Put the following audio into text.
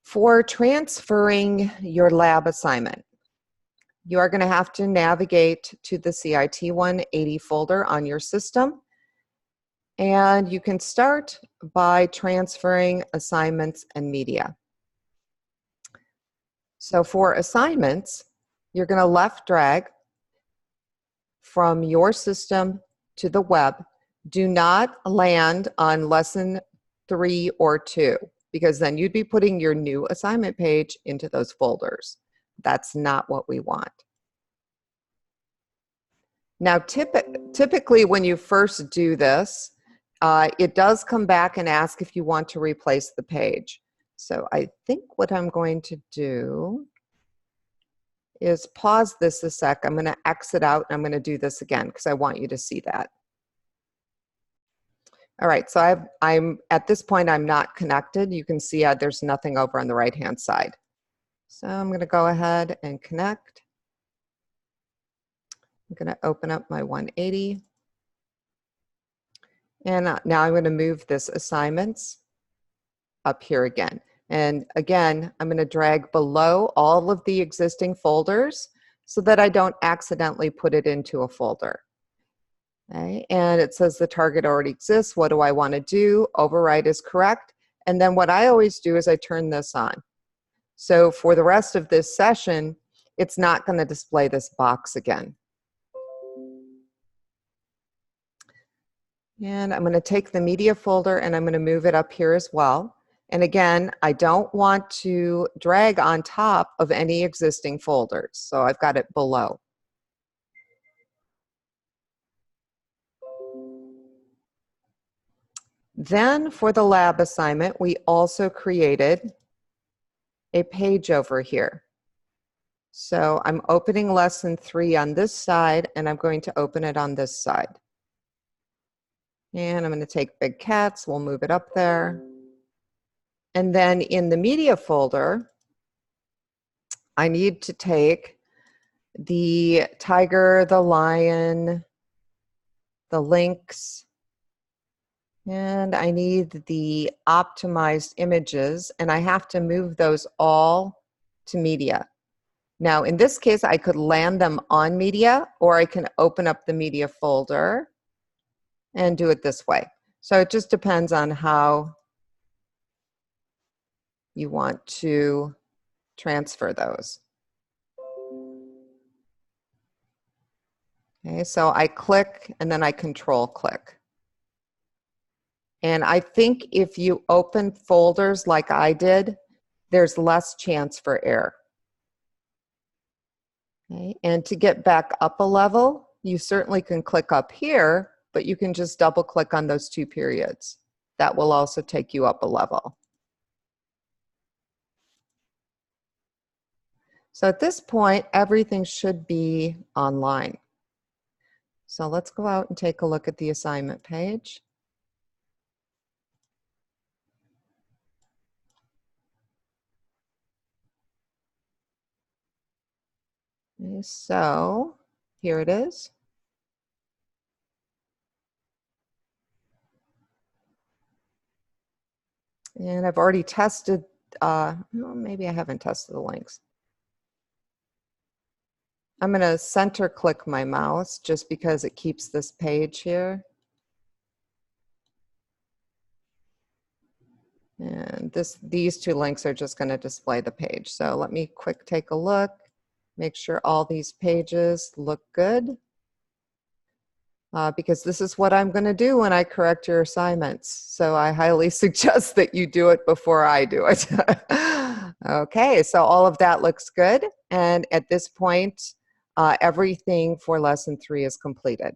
For transferring your lab assignment, you are going to have to navigate to the CIT 180 folder on your system. And you can start by transferring assignments and media. So for assignments, you're going to left drag from your system to the web. Do not land on lesson 3 or 2, because then you'd be putting your new assignment page into those folders. That's not what we want. Now, typically when you first do this, it does come back and ask if you want to replace the page. So I think what I'm going to do is pause this a sec. I'm going to exit out and I'm going to do this again because I want you to see that. All right, so I'm at this point, I'm not connected. You can see there's nothing over on the right-hand side. So I'm going to go ahead and connect. I'm going to open up my 180. And now I'm going to move this assignments up here again. And again, I'm going to drag below all of the existing folders so that I don't accidentally put it into a folder. Okay, and it says the target already exists. What do I want to do? Override is correct. And then what I always do is I turn this on. So for the rest of this session, it's not going to display this box again. And I'm going to take the media folder and I'm going to move it up here as well. And again, I don't want to drag on top of any existing folders. So I've got it below. Then for the lab assignment, we also created a page over here. So I'm opening lesson 3 on this side and I'm going to open it on this side. And I'm going to take Big Cats, we'll move it up there. And then in the media folder, I need to take the tiger, the lion, the lynx, and I need the optimized images, and I have to move those all to media. Now, in this case, I could land them on media, or I can open up the media folder and do it this way. So it just depends on how you want to transfer those. Okay, so I click and then I control click. And I think if you open folders like I did, there's less chance for error. Okay, and to get back up a level, you certainly can click up here, but you can just double click on those 2 periods. That will also take you up a level. So at this point, everything should be online. So let's go out and take a look at the assignment page. Okay, so here it is. And I've already tested, well, maybe I haven't tested the links. I'm going to center click my mouse just because it keeps this page here. And these 2 links are just going to display the page. So let me take a look, make sure all these pages look good. Because this is what I'm going to do when I correct your assignments. So I highly suggest that you do it before I do it. Okay, so all of that looks good. And at this point, everything for lesson 3 is completed.